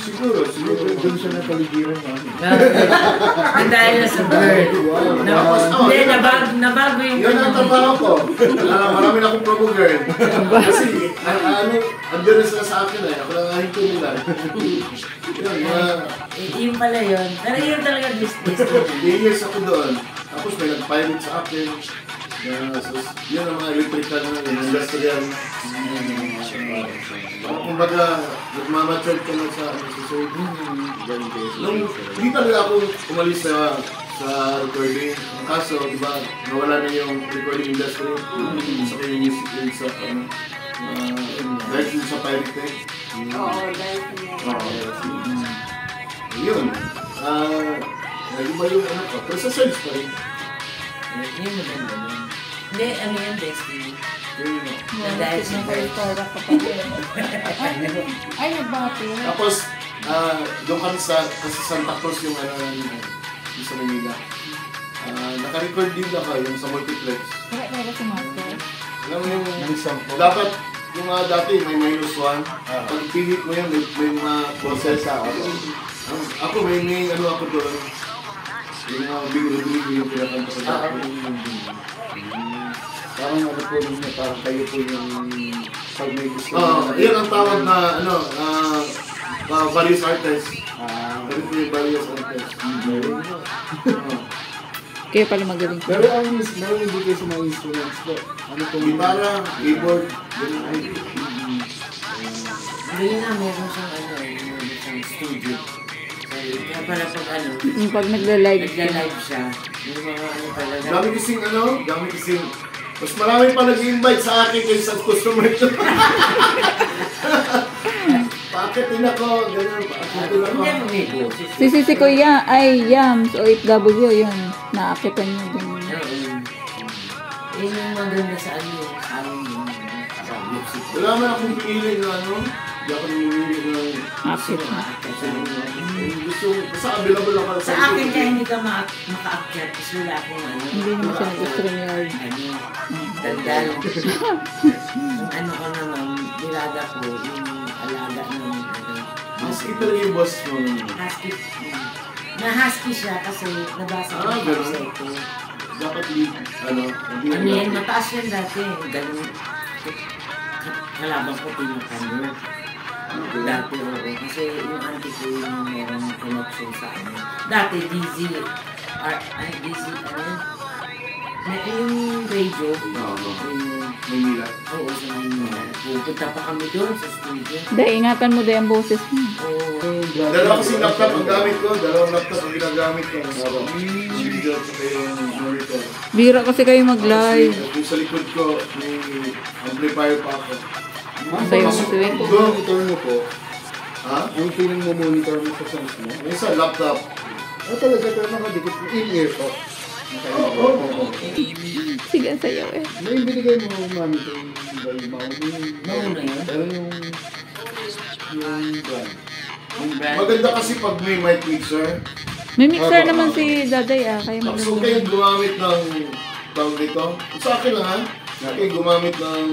Siguro doon siya napaligiran namin. Dahil na sa bird. Hindi, nabago yung... Yun ang trabaho ko. Marami na akong promo girl. Kasi, andun na sila sa akin eh. Ako lang ahito nila. Yung pala yun. Pero yun talaga business. 8 years ako doon. Tapos may nag-pilot sa akin. Yun ang mga electrical na industrial. Kumbaga, nagmamature ko na sa surgery. Hindi talaga ako umalis sa recording. Kaso, di ba, nawala na yung recording industry. Sa kayo yung music yun sa dahil sa pirate tech. Oo, dahil sa yun. Iba yung ano ko. Pero sa search pa rin. Yun maganda yun. Hindi, ano yung destiny? dahil sa Tora ka pa rin. Ay, nagbati. Tapos, doon kami sa Santa Cruz yung sa Manila. Naka-record din ako yung sa multiplex. Kaya si Master. Alam mo yung dapat yung dati may -1. Pag pihit mo yan, may mga process ako. Ako may ako doon. Yung mga bigo-bigo yung pinakanta ko sa parang ano po niya, parang kayo po yung pag may gusto. Yan ang tawag na various artists. Ano po yung various artists? Kaya pala magaling. Pero ang meron hindi kayo sa mga instruments po. Ano po yung gitara, keyboard, ganun ay. Hindi na meron siyang studio. Kaya pala pag nagla-live siya, yung mga talaga. Dami kasing mas marami pa nag-invite sa akin kaysa sa customer ito. Paakitin ako, ganyan, paakitin ako. Si Kuya ay Yams o OFW yun. Naakitan niyo din. Yun yung maganda sa Wala man akong pinili na hindi ako namimili ng akit. Basta available ako sa akin kaya hindi ka makaakyat kasi wala akong Hindi naman siya nag-streamyard. Daldal. Yung ko naman, bilada ko, yung alaga ng Husky talaga yung boss mo. Husky. Na-husky siya kasi nabasa ko sa ito. Dapat yan, mataas yan dati. Ganun. Kalaban ko pinakano. Dati kasi yung auntie ko yung meron connection sa dati DZ. Yung radio. Manila. Oo, sa Manila. Pupunta pa kami doon sa studio. Ingatan mo din ang boses mo. Dalawa kasi laptop ang gamit ko. Dalawang laptop ang ginagamit ko. Video ko yung monitor. Bira kasi kayo mag-live. Yung sa likod ko, may amplifier pa ako. Sayo mo tuwing. monitor mo po? Ha? Ang feeling mo monitor mo sa sounds mo? Yung sa laptop. Talaga, pero nakadikit mo. In-ear po. Oo. Sige, ang sayo eh. May binigay mo, mami, kung Mauna yun? pero yung brand. Maganda kasi pag may mic mixer. May mixer naman si Daday Kaya So kayo gumamit ng tawag nito. Sa akin lang kayo gumamit ng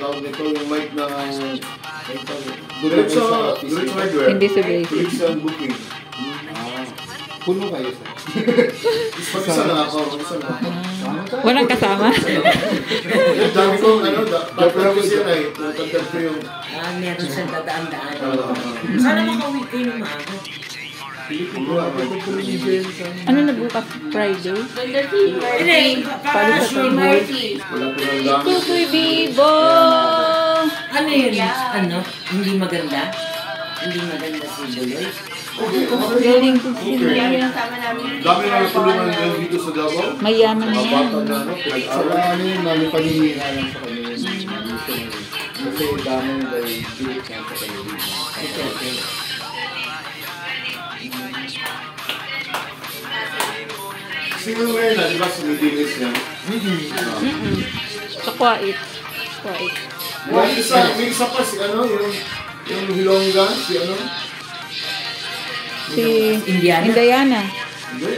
tawag nito, yung mic ng diretso hardware. Hindi sa basic. Diretso ang booking. Puno kayo sa. Mag-isa na ako. Walang kasama. Dami kong dapat ko siya natagdag ko yung meron siyang dadaan-daan. Sana makauwi kayo ng maaga. Ano na bukas? Friday? Marty. wala ko ng gamit. Tukoy Bibo! Ano yun? Hindi maganda? Hindi maganda si Buloy? Galing ko siya. Yan ang tama namin. Dami na natulungan ngayon dito sa Davao. Mayaman na Mga yan. bata na Saka yung mami paninira lang sa kanila. Kasi dami dahil bilik yan sa kanila. Okay. Sino ngayon na, di ba sa Medilis yan? Sa Kwait. Kwait. May isa pa si yung Hilongga, si Si Indiana? Indiana. Hindi.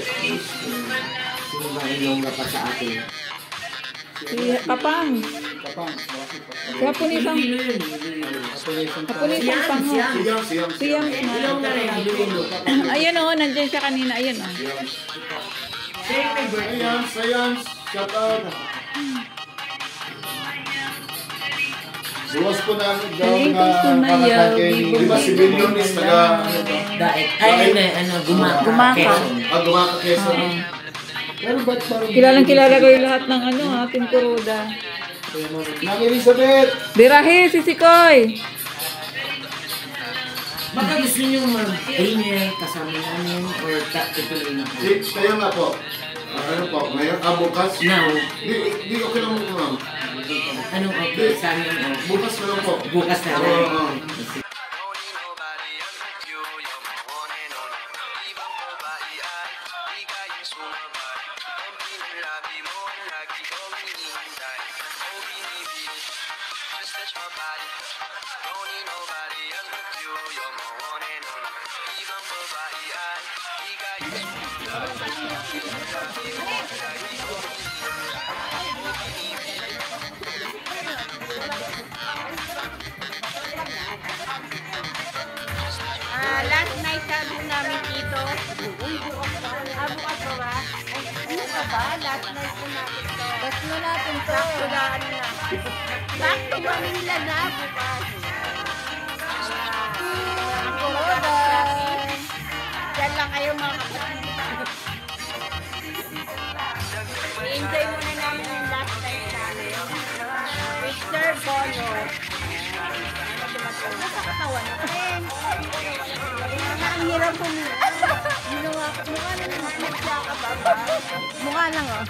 Sino ba ilongga pa sa atin? Si Kapang. Kapang. Si Hapunisang, Hapunisang pango. Siyam na. Ilaw na rin, Iloilo. Ayun o, nandyan siya kanina. Ayun o. Siya yung may birthday. Science, shout out. Buwas po namin daw Galing na kong sumayaw, kakatake. Di ba si Billion is taga, Daet. Ay, Gumaka. Gumaka. Quezon. Gumaka Quezon. Pero ba't parang... Kilalang-kilala kayo lahat ng ano ha, Team Kuroda. Nang Elizabeth! Birahe, si Sikoy. Baka gusto nyo mag-premier kasama namin or tutuloy na kayo? Kayo nga po. Ano po, ngayon, bukas. Now, Di okay lang mo, ma'am. anong okay? Saan yung okay? Bukas na lang po. Bukas na lang. Oo. Last night sabi namin dito. Bukas pa ba? Ano ka ba? Last night po natin to. Last na natin to. Sakto na ano na. Sakto Manila na bukas. Ang Kuroda. Diyan lang kayo mga kapatid. I-enjoy muna namin yung last night namin. Mr. Bono. Nasa katawan na rin. Ang hirap po mo. Mukha na lang nagkakababa. Mukha lang oh.